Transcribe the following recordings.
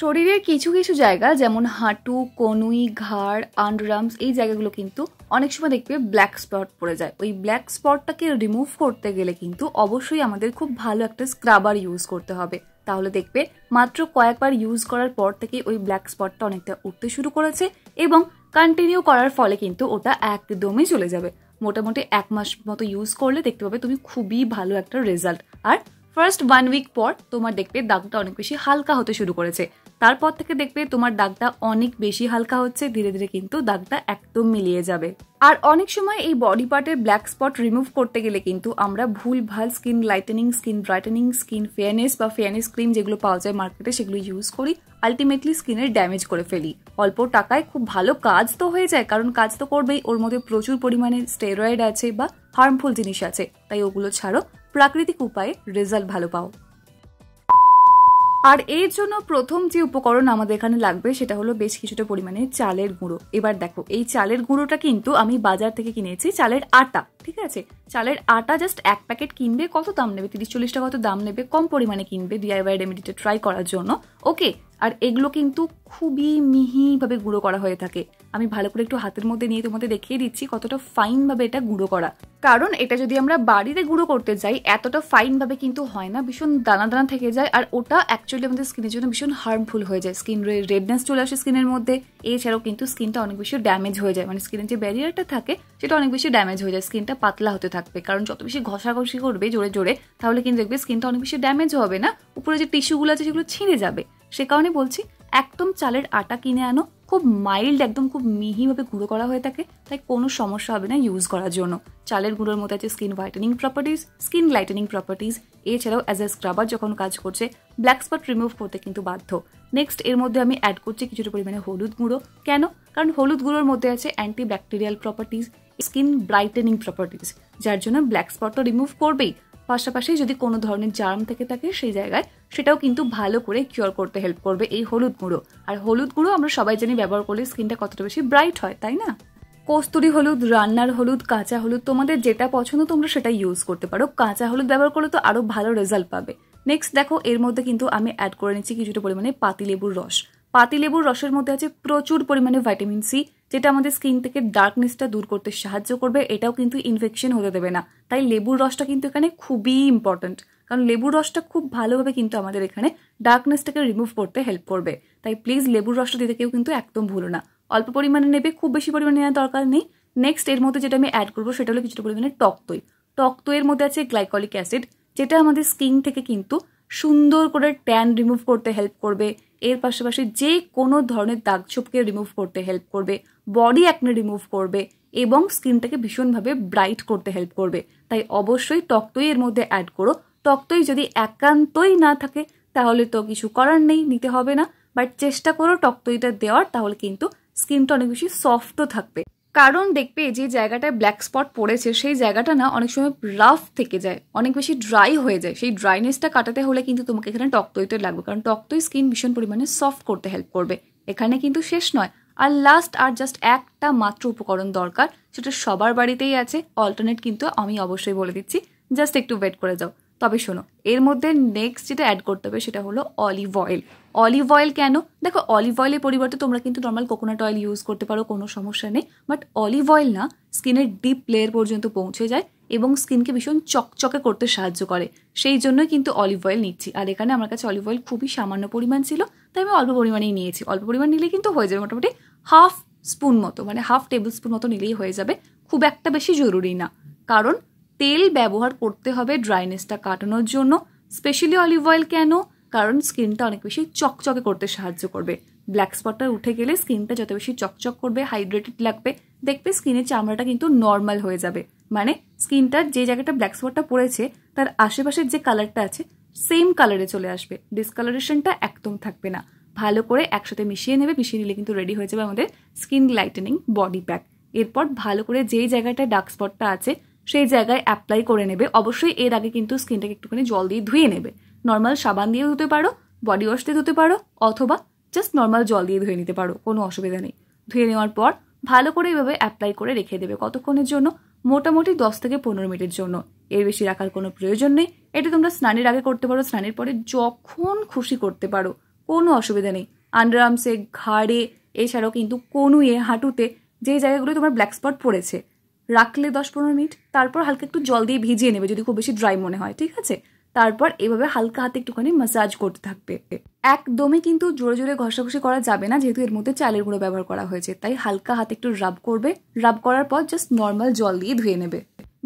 শরীরের কিছু কিছু জায়গা যেমন হাঁটু, কনুই, ঘাড়, আন্ডারআর্মস এই জায়গাগুলো কিন্তু অনেক সময় দেখবে ব্ল্যাক স্পট পড়ে যায়। ওই ব্ল্যাক স্পটটাকে রিমুভ করতে গেলে কিন্তু অবশ্যই আমাদের খুব ভালো একটা স্ক্রাবার ইউজ করতে হবে। তাহলে দেখবে মাত্র কয়েকবার ইউজ করার পর থেকে ওই ব্ল্যাক স্পটটা অনেকটা উঠতে শুরু করেছে এবং কন্টিনিউ করার ফলে কিন্তু ওটা একদমই চলে যাবে। মোটামুটি 1 মাস মতো ইউজ করলে দেখতে পাবে তুমি খুবই ভালো একটা রেজাল্ট। আর ফার্স্ট 1 উইক পর তোমার দেখবে দাগটা অনেক বেশি হালকা হতে শুরু করেছে। তারপর থেকে দেখবে তোমার দাগটা অনেক বেশি হালকা হচ্ছে, ধীরে ধীরে কিন্তু দাগটা একদম মিলিয়ে যাবে। আর অনেক সময় এই বডি পার্টের ব্ল্যাক স্পট রিমুভ করতে গেলে কিন্তু আমরা ভুলভাল skin lightning, skin brightening, skin fairness বা ফেয়ারনেস ক্রিম যেগুলো পাওয়া যায় মার্কেটে সেগুলো ইউজ করি, আলটিমেটলি স্কিনের ড্যামেজ করে ফেলি। অল্প টাকায় খুব ভালো কাজ তো হয়ে যায়, কারণ কাজ তো করবেই, ওর মধ্যে প্রচুর পরিমাণে স্টেরয়েড আছে বা হার্মফুল জিনিস আছে, তাই ওগুলো ছাড়ো, প্রাকৃতিক উপায়ে রেজাল্ট ভালো পাও। আর এর জন্য প্রথম যে উপকরণ আমাদের এখানে লাগবে সেটা হলো বেশ কিছুটা পরিমাণে চালের গুঁড়ো। এবার দেখো এই চালের গুঁড়োটা কিন্তু আমি বাজার থেকে কিনেছি চালের আটা, ঠিক আছে? চালের আটা জাস্ট 1 প্যাকেট কিনবে, কত দাম নেবে? 30-40 টাকা কত দাম নেবে, কম পরিমাণে কিনবে ডিআইওয়াই রেমেডিটা ট্রাই করার জন্য, ওকে? আর এগুলো কিন্তু খুবই মিহিভাবে গুঁড়ো করা হয়ে থাকে। আমি ভালো করে একটু হাতের মধ্যে নিয়ে তোমাদের দেখিয়ে দিচ্ছি কতটা ফাইন ভাবে এটা গুঁড়ো করা, কারণ এটা যদি আমরা বাড়িতে গুঁড়ো করতে যাই এতটা ফাইন ভাবে কিন্তু হয় না, ভীষণ দানা দানা থেকে যায়, আর ওটা অ্যাকচুয়ালি আমাদের স্কিনের জন্য ভীষণ হার্মফুল হয়ে যায়। স্কিন রেডনেস চলে আসে স্কিনের মধ্যে, এছাড়াও কিন্তু স্কিনটা অনেক বেশি ড্যামেজ হয়ে যায়, মানে স্কিনের যে ব্যারিয়ারটা থাকে সেটা অনেক বেশি ড্যামেজ হয়ে যায়, স্কিনটা পাতলা হতে থাকবে, কারণ যত বেশি ঘষাঘষি করবে জোরে জোরে তাহলে কিন্তু দেখবে স্কিনটা অনেক বেশি ড্যামেজ হবে না, উপরে যে টিস্যুগুলো আছে সেগুলো ছিঁড়ে যাবে। সে কারণে বলছি একদম চালের আটা কিনে আনো, খুব মাইল্ড, একদম খুব মিহিভাবে গুঁড়ো করা হয়ে থাকে, তাই কোনো সমস্যা হবে না ইউজ করার জন্য। চালের গুঁড়োর মধ্যে আছে skin whitening properties, skin lightning properties, এছাড়াও অ্যাজ এ স্ক্রাবার যখন কাজ করছে, ব্ল্যাক স্পট রিমুভ করতে কিন্তু বাধ্য। নেক্সট এর মধ্যে আমি অ্যাড করছি কিছুটা পরিমাণে হলুদ গুঁড়ো। কেন? কারণ হলুদ গুঁড়োর মধ্যে আছে anti bacterial properties, skin brightening properties, যার জন্য ব্ল্যাক স্পটটা রিমুভ করবেই, পাশাপাশি যদি কোনো ধরনের জার্ম থেকে থাকে সেই জায়গায় সেটাও কিন্তু ভালো করে কিওর করতে হেল্প করবে এই হলুদ গুঁড়ো। আর হলুদ গুঁড়ো আমরা সবাই জানি ব্যবহার করলে স্কিনটা কতটা বেশি ব্রাইট হয়, তাই না? কস্তুরি হলুদ, রান্নার হলুদ, কাঁচা হলুদ, তোমাদের যেটা পছন্দ তোমরা সেটা ইউজ করতে পারো। কাঁচা হলুদ ব্যবহার করলে তো আরো ভালো রেজাল্ট পাবে। নেক্সট দেখো এর মধ্যে কিন্তু আমি অ্যাড করে নিচ্ছি কিছুটা পরিমাণে পাতিলেবুর রস। পাতিলেবুর রসের মধ্যে আছে প্রচুর পরিমাণে ভাইটামিন সি, যেটা আমাদের স্কিন থেকে ডার্কনেসটা দূর করতে সাহায্য করবে, এটাও কিন্তু ইনফেকশন হতে দেবে না। তাই লেবুর রসটা কিন্তু এখানে খুবই ইম্পর্টেন্ট, কারণ লেবুর রসটা খুব ভালোভাবে কিন্তু আমাদের এখানে ডার্কনেসটাকে রিমুভ করতে হেল্প করবে। তাই প্লিজ লেবুর রসটা দিতে কেউ কিন্তু একদম ভুলো না, অল্প পরিমাণে নেবে, খুব বেশি পরিমাণে নেওয়ার দরকার নেই। নেক্সট এর মধ্যে যেটা আমি অ্যাড করবো সেটা হলো কিছুটা পরিমাণে টক দই। টক দইয়ের মধ্যে আছে গ্লাইকলিক অ্যাসিড, যেটা আমাদের স্কিন থেকে কিন্তু সুন্দর করে ট্যান রিমুভ করতে হেল্প করবে, এর পাশাপাশি যে কোনো ধরনের দাগ ছোপকে রিমুভ করতে হেল্প করবে, বডি অ্যাকনে রিমুভ করবে এবং স্কিনটাকে ভীষণভাবে ব্রাইট করতে হেল্প করবে। তাই অবশ্যই টক দই এর মধ্যে অ্যাড করো। টক দই যদি একান্তই না থাকে তাহলে তো কিছু করার নেই, নিতে হবে না, বাট চেষ্টা করো টক দইটা দেওয়ার, তাহলে কিন্তু স্কিনটা অনেক বেশি সফটও থাকবে। কারণ দেখবে যে জায়গাটায় ব্ল্যাক স্পট পড়েছে সেই জায়গাটা না অনেক সময় রাফ থেকে যায়, অনেক বেশি ড্রাই হয়ে যায়, সেই ড্রাইনেসটা কাটাতে হলে কিন্তু তোমাকে এখানে টক দইটা লাগবে, কারণ টক দই স্কিন ভীষণ পরিমাণে সফট করতে হেল্প করবে। এখানে কিন্তু শেষ নয়, আর লাস্ট আর জাস্ট একটা মাত্র উপকরণ দরকার, সেটা সবার বাড়িতেই আছে, অল্টারনেট কিন্তু আমি অবশ্যই বলে দিচ্ছি, জাস্ট একটু ওয়েট করে যাও। তবে শোনো, এর মধ্যে নেক্সট যেটা অ্যাড করতে হবে সেটা হলো অলিভ অয়েল। অলিভ অয়েল কেন? দেখো অলিভ অয়েলের পরিবর্তে তোমরা কিন্তু নর্মাল কোকোনাট অয়েল ইউজ করতে পারো, কোনো সমস্যা নেই, বাট অলিভ অয়েল না স্কিনের ডিপ লেয়ার পর্যন্ত পৌঁছে যায় এবং স্কিনকে ভীষণ চকচকে করতে সাহায্য করে, সেই জন্যই কিন্তু অলিভ অয়েল নিচ্ছি। আর এখানে আমার কাছে অলিভ অয়েল খুবই সামান্য পরিমাণ ছিল, তাই আমি অল্প পরিমাণেই নিয়েছি। অল্প পরিমাণ নিলে কিন্তু হয়ে যাবে, মোটামুটি হাফ স্পুন মতো, মানে হাফ টেবিল স্পুন মতো নিলেই হয়ে যাবে, খুব একটা বেশি জরুরি না। কারণ তেল ব্যবহার করতে হবে ড্রাইনেসটা কাটানোর জন্য। স্পেশালি অলিভ অয়েল কেন? কারণ স্কিনটা অনেক বেশি চকচকে করতে সাহায্য করবে। ব্ল্যাক স্পটটা উঠে গেলে স্কিনটা যত বেশি চকচক করবে, হাইড্রেটেড লাগবে, দেখবে স্কিনের চামড়াটা কিন্তু নর্মাল হয়ে যাবে, মানে স্কিনটার যে জায়গাটা ব্ল্যাক স্পটটা পড়েছে তার আশেপাশের যে কালারটা আছে সেম কালারে চলে আসবে, ডিসকালারেশনটা একদম থাকবে না। ভালো করে একসাথে মিশিয়ে নেবে, মিশিয়ে নিলে কিন্তু রেডি হয়ে যাবে আমাদের স্কিন লাইটেনিং বডি প্যাক। এরপর ভালো করে যেই জায়গাটা ডার্ক স্পটটা আছে সেই জায়গায় অ্যাপ্লাই করে নেবে। অবশ্যই এর আগে কিন্তু স্কিনটাকে একটুখানি জল দিয়ে ধুয়ে নেবে, নর্মাল সাবান দিয়ে ধুতে পারো, বডি ওয়াশ দিয়ে ধুতে পারো, অথবা জাস্ট নর্মাল জল দিয়ে ধুয়ে নিতে পারো, কোনো অসুবিধা নেই। ধুয়ে নেওয়ার পর ভালো করে এইভাবে অ্যাপ্লাই করে রেখে দেবে। কতক্ষণের জন্য? মোটামুটি 10 থেকে 15 মিনিটের জন্য, এর বেশি রাখার কোনো প্রয়োজন নেই। এটা তোমরা স্নানের আগে করতে পারো, স্নানের পরে যখন খুশি করতে পারো, কোনো অসুবিধা নেই। আন্ডারআর্মসে, ঘাড়ে, এছাড়াও কিন্তু কনুয়ে, হাঁটুতে যে জায়গাগুলো তোমার ব্ল্যাক স্পট পড়েছে রাখলে 10-15 মিনিট, তারপর হালকা একটু জল দিয়ে ভিজিয়ে নেবে যদি খুব বেশি ড্রাই মনে হয়, ঠিক আছে? তারপর এভাবে হালকা হাতে একটুখানি ম্যাসাজ করতে থাকবে। একদমই কিন্তু জোরে জোরে ঘষাঘষি করা যাবে না, যেহেতু এর মধ্যে চালের গুঁড়ো ব্যবহার করা হয়েছে, তাই হালকা হাতে একটু রাব করবে। রাব করার পর জাস্ট নর্মাল জল দিয়ে ধুয়ে নেবে।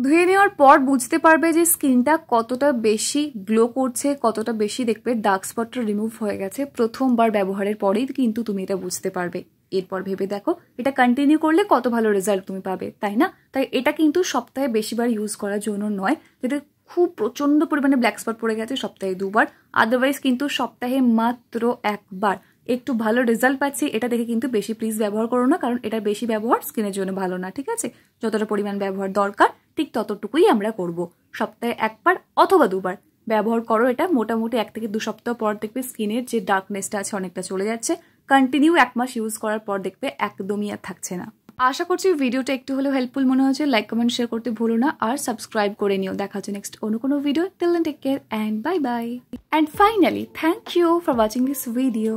ধুয়ে নেওয়ার পর বুঝতে পারবে যে স্কিনটা কতটা বেশি গ্লো করছে, কতটা বেশি দেখবে ডার্ক স্পটটা রিমুভ হয়ে গেছে। প্রথমবার ব্যবহারের পরেই কিন্তু তুমি এটা বুঝতে পারবে। এরপর ভেবে দেখো এটা কন্টিনিউ করলে কত ভালো রেজাল্ট তুমি পাবে, তাই না? তাই এটা কিন্তু সপ্তাহে বেশিবার ইউজ করার জন্য নয়। যদি খুব প্রচন্ড পরিমাণে ব্ল্যাক স্পট পড়ে গেছে সপ্তাহে 2বার, আদারওয়াইজ কিন্তু সপ্তাহে মাত্র 1বার। একটু ভালো রেজাল্ট পাচ্ছি এটা দেখে কিন্তু বেশি প্লিজ ব্যবহার করো না, কারণ এটা বেশি ব্যবহার স্কিনের জন্য ভালো না, ঠিক আছে? যতটা পরিমাণ ব্যবহার দরকার ঠিক ততটুকুই আমরা করব। সপ্তাহে 1বার অথবা 2বার ব্যবহার করো এটা। মোটামুটি 1 থেকে 2 সপ্তাহ পর দেখবে স্কিনের যে ডার্কনেসটা আছে অনেকটা চলে যাচ্ছে। কন্টিনিউ 1 মাস ইউজ করার পর দেখবে একদমই আর থাকছে না। আশা করছি ভিডিওটা একটু হলেও হেল্পফুল মনে হচ্ছে। লাইক, কমেন্ট, শেয়ার করতে ভুলো না, আর সাবস্ক্রাইব করে নিও। দেখা হচ্ছে নেক্সট অন্য কোনো video. Till then take care and bye bye. And finally thank you for watching this video.